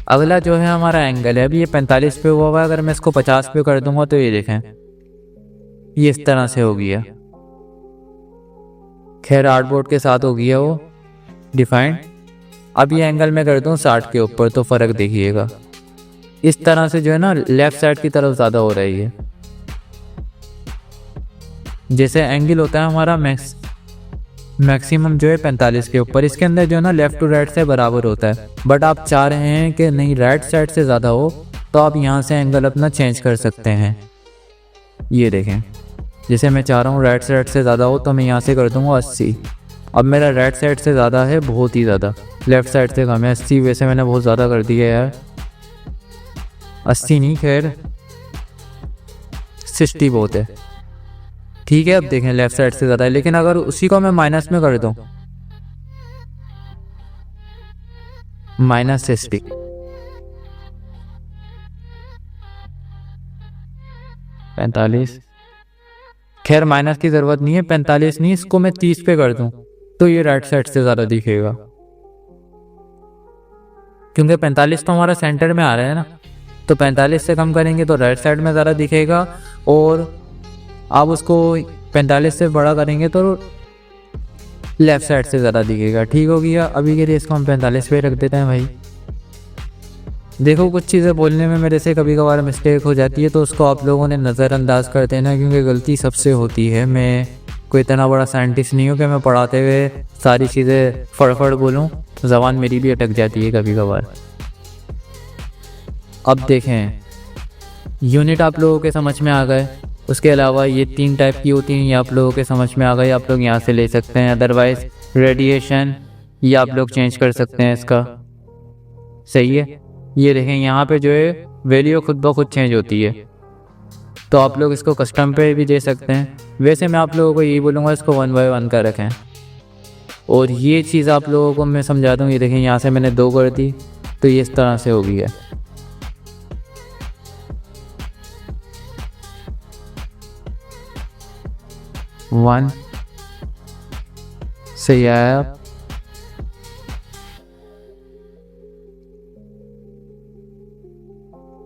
अगला जो है हमारा एंगल है, अभी ये 45 पे हुआ हुआ है, अगर मैं इसको 50 पे कर दूंगा तो ये देखें ये इस तरह से हो गया। खैर आर्टबोर्ड के साथ हो गया वो डिफाइंड। अब ये एंगल मैं कर दूं 60 के ऊपर तो फ़र्क देखिएगा, इस तरह से जो है ना लेफ़्ट साइड की तरफ ज़्यादा हो रही है। जैसे एंगल होता है हमारा मैक्सिमम जो है 45 के ऊपर, इसके अंदर जो है ना लेफ़्ट टू राइट से बराबर होता है, बट आप चाह रहे हैं कि नहीं राइट साइड से ज़्यादा हो तो आप यहाँ से एंगल अपना चेंज कर सकते हैं। ये देखें जैसे मैं चाह रहा हूँ राइट साइड से ज़्यादा हो तो मैं यहाँ से कर दूँगा 80। अब मेरा राइट साइड से ज़्यादा है, बहुत ही ज़्यादा, लेफ़्ट साइड से कम है 80। वैसे मैंने बहुत ज़्यादा कर दिया यार, 80 नहीं खैर 60 बहुत है, ठीक है। अब देखें लेफ़्ट साइड से ज़्यादा है, लेकिन अगर उसी को मैं माइनस में कर दूँ -60, -45, खैर माइनस की ज़रूरत नहीं है, 45 नहीं, इसको मैं 30 पे कर दूं तो ये राइट साइड से ज़्यादा दिखेगा, क्योंकि 45 तो हमारा सेंटर में आ रहा है ना, तो 45 से कम करेंगे तो राइट साइड में ज़्यादा दिखेगा, और आप उसको 45 से बड़ा करेंगे तो लेफ़्ट साइड से ज़्यादा दिखेगा। ठीक हो गया, अभी के लिए इसको हम 45 पे रख देते हैं भाई। देखो कुछ चीज़ें बोलने में मेरे से कभी कभार मिस्टेक हो जाती है तो उसको आप लोगों ने नज़रअंदाज कर देना, क्योंकि गलती सबसे होती है। मैं कोई इतना बड़ा साइंटिस्ट नहीं हूँ कि मैं पढ़ाते हुए सारी चीज़ें फटाफट बोलूँ, ज़बान मेरी भी अटक जाती है कभी कभार। अब देखें यूनिट आप लोगों के समझ में आ गए, उसके अलावा ये 3 टाइप की होती हैं, ये आप लोगों के समझ में आ गई, आप लोग यहाँ से ले सकते हैं। अदरवाइज़ रेडिएशन ये आप लोग चेंज कर सकते हैं इसका, सही है। ये देखें यहाँ पे जो है वैल्यू खुद ब खुद चेंज होती है, तो आप लोग इसको कस्टम पे भी दे सकते हैं। वैसे मैं आप लोगों को यही बोलूँगा इसको 1 बाय 1 का रखें। और ये चीज़ आप लोगों को मैं समझा दूँ, ये देखें यहाँ से मैंने 2 कर दी तो ये इस तरह से हो गई है। वन सही आया।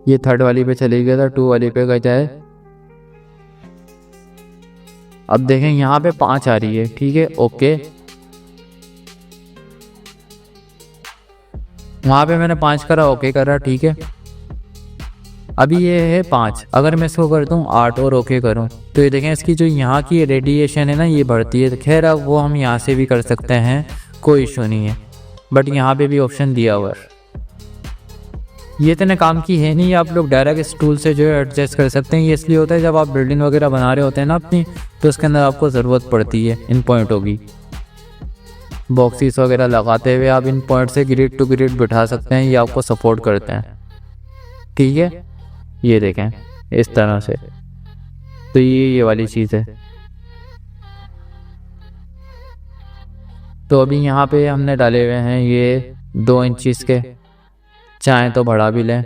ये 3rd वाली पे चली गया था, 2 वाली पे गया जाए। अब देखें यहाँ पे 5 आ रही है, ठीक है ओके। वहाँ पे मैंने 5 करा, ओके करा, ठीक है। अभी ये है 5, अगर मैं इसको कर दूँ 8 और ओके करूँ तो ये देखें इसकी जो यहाँ की रेडिएशन है ना ये बढ़ती है। खैर अब वो हम यहाँ से भी कर सकते हैं, कोई इशू नहीं है, बट यहाँ पे भी ऑप्शन दिया हुआ है। ये इतने काम की है नहीं, आप लोग डायरेक्ट इस टूल से जो है एडजस्ट कर सकते हैं। ये इसलिए होता है जब आप बिल्डिंग वगैरह बना रहे होते हैं ना अपनी, तो उसके अंदर आपको ज़रूरत पड़ती है इन पॉइंटों की। बॉक्सेस वगैरह लगाते हुए आप इन पॉइंट से ग्रिड टू ग्रिड बिठा सकते हैं, ये आपको सपोर्ट करते हैं, ठीक है। ये देखें इस तरह से, तो ये वाली चीज़ है। तो अभी यहाँ पे हमने डाले हुए हैं ये 2 इंचेस के, चाहें तो बढ़ा भी लें।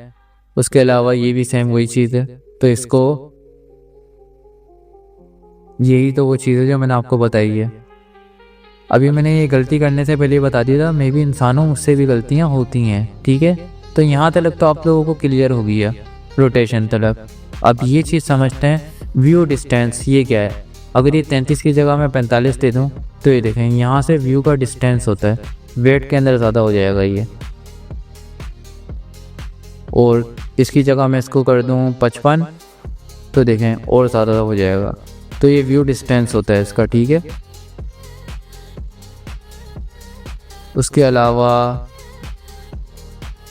उसके अलावा ये भी सेम वही चीज़ है, तो इसको यही तो वो चीज़ है जो मैंने आपको बताई है। अभी मैंने ये गलती करने से पहले बता दिया था, मे भी इंसानों मुझसे भी गलतियाँ होती हैं, ठीक है। तो यहाँ तक तो आप लोगों को क्लियर हो गया रोटेशन तलक। अब ये चीज़ समझते हैं व्यू डिस्टेंस, ये क्या है। अगर ये 33 की जगह मैं 45 दे दूँ तो ये देखें यहाँ से व्यू का डिस्टेंस होता है, वेट के अंदर ज़्यादा हो जाएगा ये। और इसकी जगह मैं इसको कर दूँ 55 तो देखें और ज़्यादा हो जाएगा। तो ये व्यू डिस्टेंस होता है इसका, ठीक है। उसके अलावा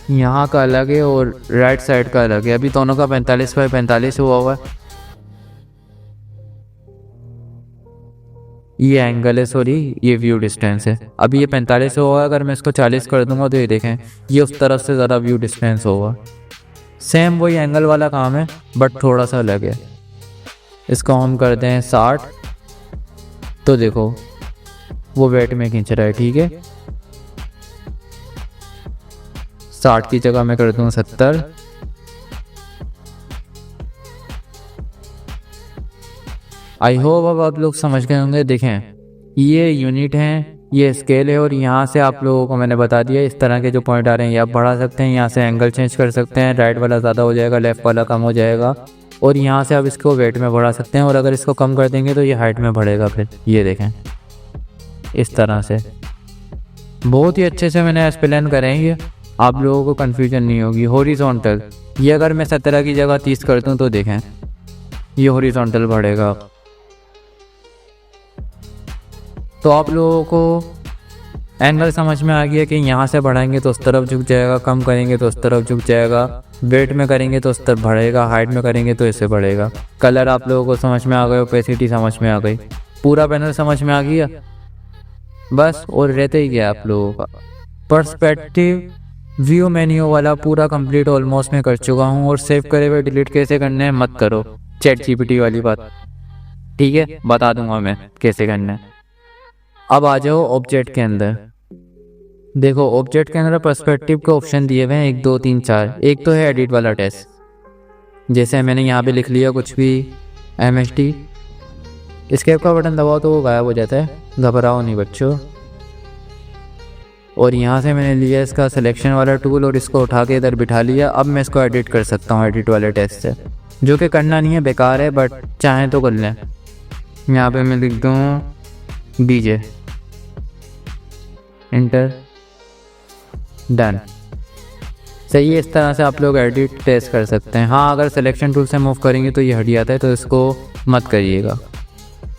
यहाँ का अलग है और राइट साइड का अलग है। अभी दोनों का 45 बाय 45 हुआ है। ये एंगल है, सॉरी ये व्यू डिस्टेंस है। अभी ये 45 होगा, अगर मैं इसको 40 कर दूंगा तो ये देखें ये उस तरफ से ज़्यादा व्यू डिस्टेंस होगा। सेम वही एंगल वाला काम है बट थोड़ा सा अलग है। इसको हम करते हैं 60 तो देखो वो वेट में खींच रहा है, ठीक है। 60 की जगह मैं कर दूँ 70 आई होप अब आप लोग समझ गए होंगे। देखें, ये यूनिट हैं, ये स्केल है, और यहाँ से आप लोगों को मैंने बता दिया इस तरह के जो पॉइंट आ रहे हैं ये आप बढ़ा सकते हैं। यहाँ से एंगल चेंज कर सकते हैं, राइट वाला ज़्यादा हो जाएगा, लेफ़्ट वाला कम हो जाएगा, और यहाँ से आप इसको वेट में बढ़ा सकते हैं, और अगर इसको कम कर देंगे तो ये हाइट में बढ़ेगा। फिर ये देखें इस तरह से बहुत ही अच्छे से मैंने एक्सप्लेन करेंगे, आप लोगों को कन्फ्यूजन नहीं होगी। हॉरिजॉन्टल, ये अगर मैं 17 की जगह 30 कर दूँ तो देखें ये हॉरिजॉन्टल बढ़ेगा। तो आप लोगों को एंगल समझ में आ गया कि यहाँ से बढ़ाएंगे तो उस तरफ झुक जाएगा, कम करेंगे तो उस तरफ झुक जाएगा, वेट में करेंगे तो उस तरफ बढ़ेगा, हाइट में करेंगे तो इससे बढ़ेगा। कलर आप लोगों को समझ में आ गए, ओपेसिटी समझ में आ गई, पूरा पैनल समझ में आ गया बस। और रहते ही गया आप लोगों का पर्सपेक्टिव व्यू मेन्यू वाला पूरा कंप्लीट ऑलमोस्ट मैं कर चुका हूँ। और सेव करे हुए डिलीट कैसे करने हैं मत करो, चैट जीपीटी वाली बात, ठीक है, बता दूंगा मैं कैसे करना है। अब आ जाओ ऑब्जेक्ट के अंदर। देखो ऑब्जेक्ट के अंदर पर्सपेक्टिव के ऑप्शन दिए हुए हैं 1 2 3 4। एक तो है एडिट वाला टेस्ट, जैसे मैंने यहाँ पे लिख लिया कुछ भी MST, एस्केप का बटन दबाओ तो वो गायब हो जाता है, घबराओ नहीं बच्चों। और यहाँ से मैंने लिया इसका सिलेक्शन वाला टूल और इसको उठा के इधर बिठा लिया। अब मैं इसको एडिट कर सकता हूँ एडिट वाले टेस्ट से, जो कि करना नहीं है, बेकार है, बट चाहें तो कर लें। यहाँ पे मैं लिख दूँ DJ, इंटर, डन। सही है, इस तरह से आप लोग एडिट टेस्ट कर सकते हैं। हाँ, अगर सिलेक्शन टूल से मूव करेंगे तो ये हट जाता है, तो इसको मत करिएगा।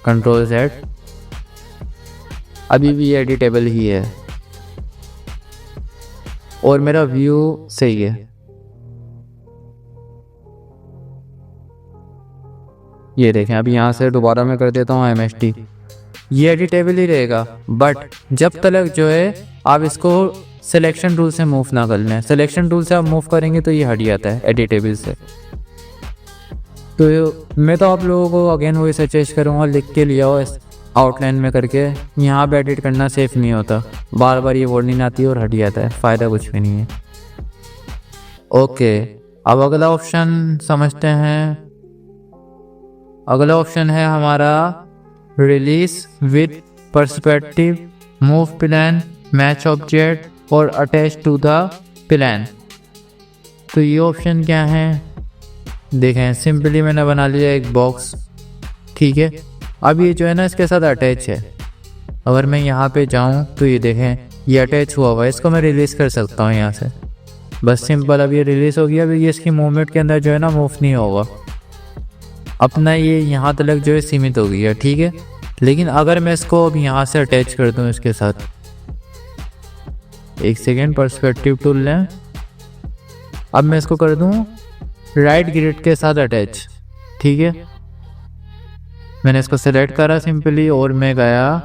कंट्रोल Z, अभी भी ये एडिटेबल ही है और मेरा व्यू सही है। ये देखें, अभी यहाँ से दोबारा मैं कर देता हूँ MST, ये एडिटेबल ही रहेगा, बट जब तक जो है आप इसको सिलेक्शन टूल से मूव ना कर लें। सिलेक्शन टूल से आप मूव करेंगे तो ये हट जाता है एडिटेबल से। तो मैं तो आप लोगों को अगेन वही सजेस्ट करूँगा, लिख के लिया हो आउटलाइन में करके। यहाँ पे एडिट करना सेफ नहीं होता, बार बार ये वार्निंग आती है और हट जाता है, फ़ायदा कुछ भी नहीं है। ओके, अब अगला ऑप्शन समझते हैं। अगला ऑप्शन है हमारा release with perspective, move plan, match object और अटैच टू द प्लान। तो ये ऑप्शन क्या है, देखें सिंपली मैंने बना लिया एक बॉक्स, ठीक है। अब ये जो है ना इसके साथ अटैच है। अगर मैं यहाँ पे जाऊँ तो ये देखें ये अटैच हुआ हुआ है, इसको मैं रिलीज़ कर सकता हूँ यहाँ से, बस सिंपल। अब ये रिलीज़ हो गया, अभी ये इसकी मूवमेंट के अंदर जो है ना मूव नहीं होगा, अपना ये यहाँ तक जो है सीमित हो गया, ठीक है। लेकिन अगर मैं इसको अब यहाँ से अटैच कर दूँ इसके साथ, एक सेकेंड, पर्सपेक्टिव टूल लें। अब मैं इसको कर दूँ राइट ग्रिड के साथ अटैच, ठीक है। मैंने इसको सेलेक्ट करा सिंपली और मैं गया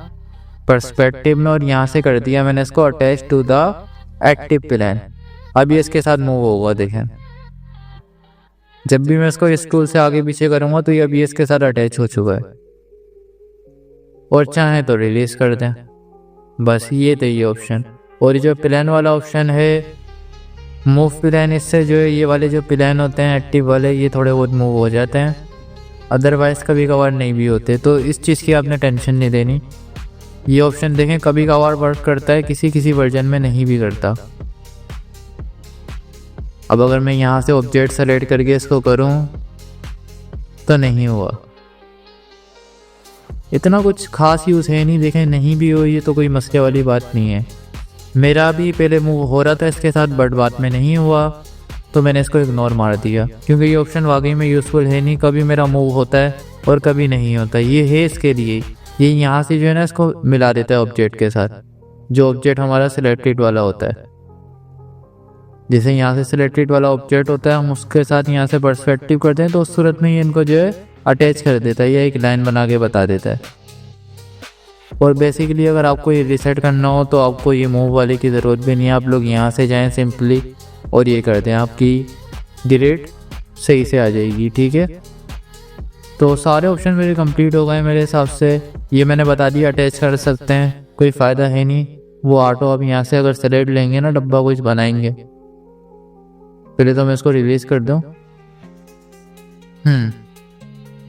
पर्सपेक्टिव में और यहाँ से कर दिया मैंने इसको attach to the active plan. अब ये इसके साथ मूव होगा, देखें जब भी मैं इसको इस टूल से आगे पीछे करूँगा तो ये अभी इसके साथ अटैच हो चुका है। और चाहे तो रिलीज़ कर दें, बस ये तो ये ऑप्शन। और जो प्लान वाला ऑप्शन है मूव प्लान, इससे जो है ये वाले जो प्लान होते हैं एक्टिव वाले, ये थोड़े बहुत मूव हो जाते हैं, अदरवाइज़ कभी कभार नहीं भी होते। तो इस चीज़ की आपने टेंशन नहीं देनी। ये ऑप्शन देखें कभी कभार वर्क करता है, किसी किसी वर्जन में नहीं भी करता। अब अगर मैं यहाँ से ऑब्जेक्ट सेलेक्ट करके इसको करूँ तो नहीं हुआ, इतना कुछ खास यूज़ है नहीं। देखें नहीं भी हो ये तो कोई मसले वाली बात नहीं है। मेरा भी पहले मूव हो रहा था इसके साथ, बट बाद में नहीं हुआ तो मैंने इसको इग्नोर मार दिया, क्योंकि ये ऑप्शन वाकई में यूज़फुल है नहीं। कभी मेरा मूव होता है और कभी नहीं होता, ये है इसके लिए। ये यहाँ से जो है ना इसको मिला देता है ऑब्जेक्ट के साथ, जो ऑब्जेक्ट हमारा सिलेक्टेड वाला होता है। जैसे यहाँ से सिलेक्टेड वाला ऑब्जेक्ट होता है, हम उसके साथ यहाँ से पर्सपेक्टिव करते हैं तो उस सूरत में ये इनको जो है अटैच कर देता है, या एक लाइन बना के बता देता है। और बेसिकली अगर आपको ये रीसेट करना हो तो आपको ये मूव वाले की ज़रूरत भी नहीं है। आप लोग यहाँ से जाएं सिंपली और ये कर दें, आपकी डिलीट सही से आ जाएगी, ठीक है। तो सारे ऑप्शन मेरे कंप्लीट हो गए मेरे हिसाब से। ये मैंने बता दिया अटैच कर सकते हैं, कोई फ़ायदा है नहीं वो ऑटो। अब यहाँ से अगर सेलेक्ट लेंगे ना डब्बा कुछ बनाएंगे, पहले तो मैं इसको रिलीज़ कर दूँ।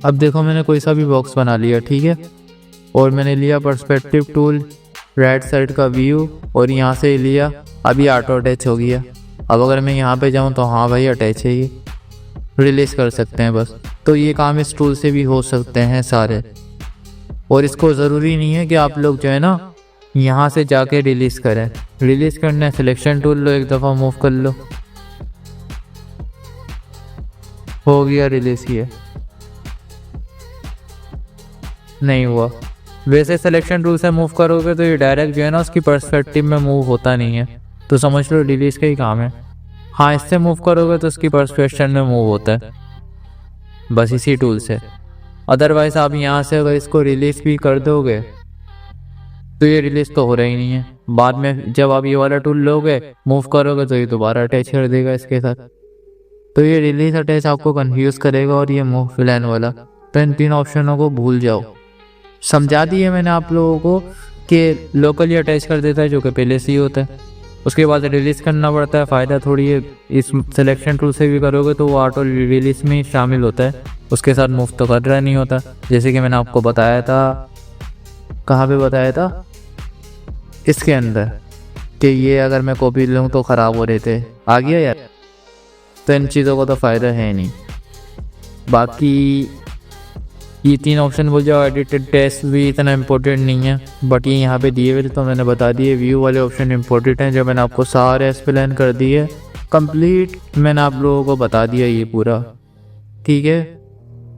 अब देखो मैंने कोई सा भी बॉक्स बना लिया, ठीक है, और मैंने लिया पर्सपेक्टिव टूल, राइट साइड का व्यू, और यहाँ से लिया, अभी ऑटो अटैच हो गया। अब अगर मैं यहाँ पे जाऊँ तो हाँ भाई अटैच है, ये रिलीज़ कर सकते हैं बस। तो ये काम इस टूल से भी हो सकते हैं सारे, और इसको ज़रूरी नहीं है कि आप लोग जो है ना यहाँ से जाके रिलीज़ करें। रिलीज़ करना है, सिलेक्शन टूल लो, एक दफ़ा मूव कर लो, हो गया रिलीज़। ये नहीं हुआ। वैसे सिलेक्शन टूल से मूव करोगे तो ये डायरेक्ट जो है ना उसकी पर्सपेक्टिव में मूव होता नहीं है, तो समझ लो रिलीज़ का ही काम है। हाँ, इससे मूव करोगे तो उसकी पर्सपेक्शन में मूव होता है, बस इसी टूल से। अदरवाइज़ आप यहाँ से अगर इसको रिलीज़ भी कर दोगे तो ये रिलीज़ तो हो रहा ही नहीं है। बाद में जब आप ये वाला टूल लोगे, मूव करोगे तो ये दोबारा अटैच कर देगा इसके साथ। तो ये रिलीज़ अटैच आपको कंफ्यूज करेगा, और ये मूव प्लान वाला। तो इन तीन ऑप्शनों को भूल जाओ। समझा दिए मैंने आप लोगों को कि लोकली अटैच कर देता है जो कि पहले से ही होता है, उसके बाद रिलीज़ करना पड़ता है। फ़ायदा थोड़ी है, इस सिलेक्शन टूल से भी करोगे तो वो ऑटो रिलीज़ में शामिल होता है, उसके साथ मूव तो कर रहा नहीं होता। जैसे कि मैंने आपको बताया था, कहाँ पे बताया था, इसके अंदर, कि ये अगर मैं कॉपी लूँ तो ख़राब हो रहे थे। आ गया यार। तो इन चीज़ों का तो फ़ायदा है नहीं। बाकी ये तीन ऑप्शन बोल जाओ, एडिटेड टेक्स्ट भी इतना इम्पोर्टेंट नहीं है, बट ये यहाँ पे दिए हुए तो मैंने बता दिए। व्यू वाले ऑप्शन इम्पोर्टेंट हैं, जो मैंने आपको सारे एक्सप्लेन कर दिए कंप्लीट, मैंने आप लोगों को बता दिया ये पूरा, ठीक है।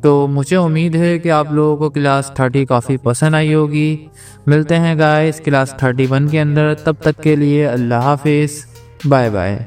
तो मुझे उम्मीद है कि आप लोगों को क्लास 30 काफ़ी पसंद आई होगी। मिलते हैं गाइस क्लास 31 के अंदर, तब तक के लिए अल्लाह हाफिज़, बाय बाय।